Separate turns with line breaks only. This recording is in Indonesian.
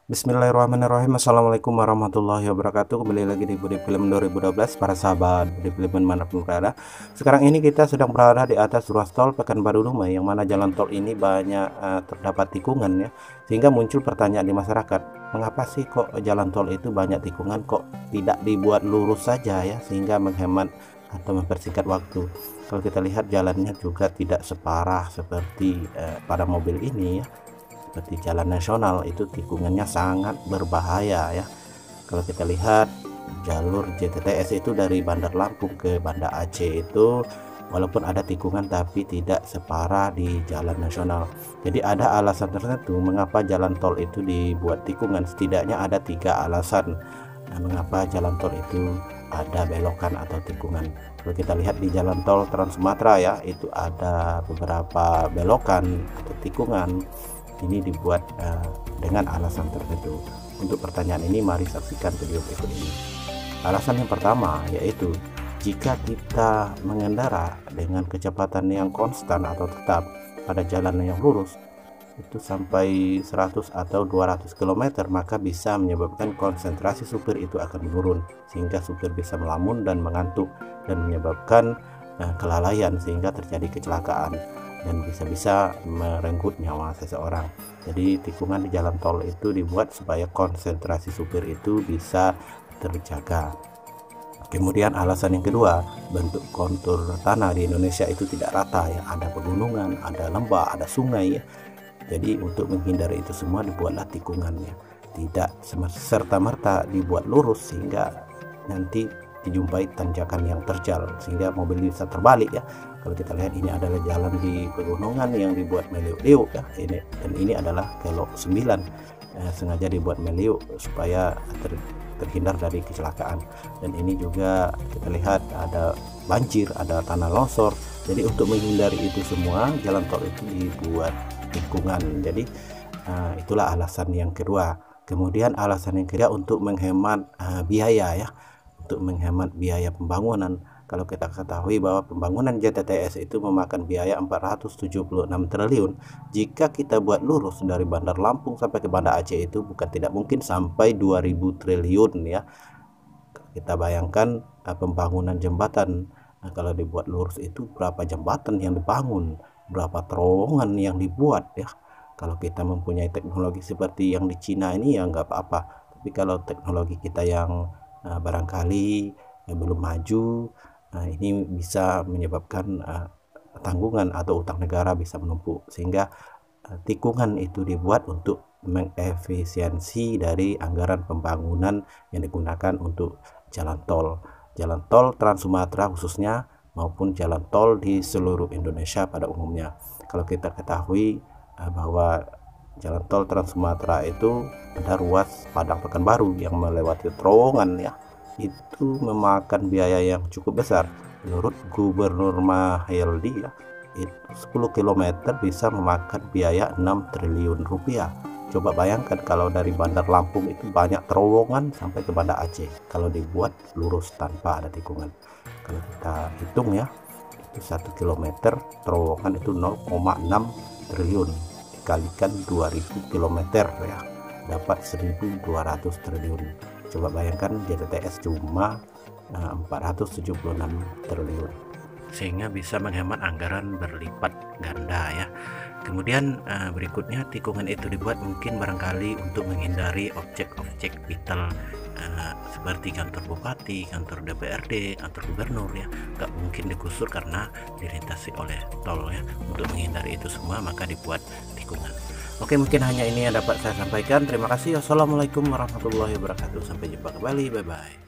Bismillahirrahmanirrahim. Assalamualaikum warahmatullahi wabarakatuh. Kembali lagi di Budi Film 2012, para sahabat Budi Film manapun berada. Sekarang ini kita sedang berada di atas ruas tol Pekanbaru Dumai, yang mana jalan tol ini banyak terdapat tikungan ya, sehingga muncul pertanyaan di masyarakat, mengapa sih kok jalan tol itu banyak tikungan, kok tidak dibuat lurus saja ya, sehingga menghemat atau mempersingkat waktu. Kalau kita lihat jalannya juga tidak separah seperti pada mobil ini ya, seperti jalan nasional itu tikungannya sangat berbahaya ya. Kalau kita lihat jalur JTTS itu dari Bandar Lampung ke Banda Aceh itu walaupun ada tikungan tapi tidak separah di jalan nasional. Jadi ada alasan tertentu mengapa jalan tol itu dibuat tikungan. Setidaknya ada 3 alasan mengapa jalan tol itu ada belokan atau tikungan. Kalau kita lihat di jalan tol Trans Sumatera ya, itu ada beberapa belokan atau tikungan. Ini dibuat dengan alasan tertentu. Untuk pertanyaan ini mari saksikan video berikut ini. Alasan yang pertama yaitu jika kita mengendara dengan kecepatan yang konstan atau tetap pada jalan yang lurus itu sampai 100 atau 200 km, maka bisa menyebabkan konsentrasi supir itu akan menurun sehingga supir bisa melamun dan mengantuk dan menyebabkan kelalaian sehingga terjadi kecelakaan dan bisa-bisa merenggut nyawa seseorang. Jadi tikungan di jalan tol itu dibuat supaya konsentrasi supir itu bisa terjaga. Kemudian alasan yang kedua, bentuk kontur tanah di Indonesia itu tidak rata ya, ada pegunungan, ada lembah, ada sungai ya. Jadi untuk menghindari itu semua dibuatlah tikungannya. Tidak serta-merta dibuat lurus sehingga nanti dijumpai tanjakan yang terjal sehingga mobil bisa terbalik ya. Kalau kita lihat ini adalah jalan di pegunungan yang dibuat meliuk-liuk ya, ini adalah kelok 9 sengaja dibuat meliuk supaya terhindar dari kecelakaan. Dan ini juga kita lihat ada banjir, ada tanah longsor. Jadi untuk menghindari itu semua jalan tol itu dibuat tikungan. Jadi itulah alasan yang kedua. Kemudian alasan yang ketiga untuk menghemat biaya ya, untuk menghemat biaya pembangunan. Kalau kita ketahui bahwa pembangunan JTTS itu memakan biaya 476 triliun. Jika kita buat lurus dari Bandar Lampung sampai ke Banda Aceh itu bukan tidak mungkin sampai 2000 triliun ya. Kita bayangkan pembangunan jembatan, kalau dibuat lurus itu berapa jembatan yang dibangun, berapa terowongan yang dibuat ya. Kalau kita mempunyai teknologi seperti yang di Cina ini ya nggak apa-apa. Tapi kalau teknologi kita yang barangkali belum maju, ini bisa menyebabkan tanggungan atau utang negara bisa menumpuk, sehingga tikungan itu dibuat untuk mengefisiensi dari anggaran pembangunan yang digunakan untuk jalan tol Trans Sumatera khususnya maupun jalan tol di seluruh Indonesia pada umumnya. Kalau kita ketahui bahwa jalan tol Trans Sumatera itu ada ruas Padang Pekanbaru yang melewati terowongan ya, itu memakan biaya yang cukup besar. Menurut Gubernur Mahyildi ya, itu 10 km bisa memakan biaya 6 triliun rupiah. Coba bayangkan kalau dari Bandar Lampung itu banyak terowongan sampai ke Banda Aceh kalau dibuat lurus tanpa ada tikungan. Kalau kita hitung ya, itu 1 km terowongan itu 0,6 triliun dikalikan 2000 km ya, dapat 1200 triliun. Coba bayangkan JTTS cuma 476 triliun, sehingga bisa menghemat anggaran berlipat ganda ya. Kemudian berikutnya tikungan itu dibuat mungkin barangkali untuk menghindari objek-objek vital seperti kantor bupati, kantor DPRD, kantor gubernur ya, nggak mungkin digusur karena dilintasi oleh tol ya. Untuk menghindari itu semua maka dibuat tikungan. Oke, mungkin hanya ini yang dapat saya sampaikan. Terima kasih. Wassalamualaikum warahmatullahi wabarakatuh. Sampai jumpa kembali. Bye bye.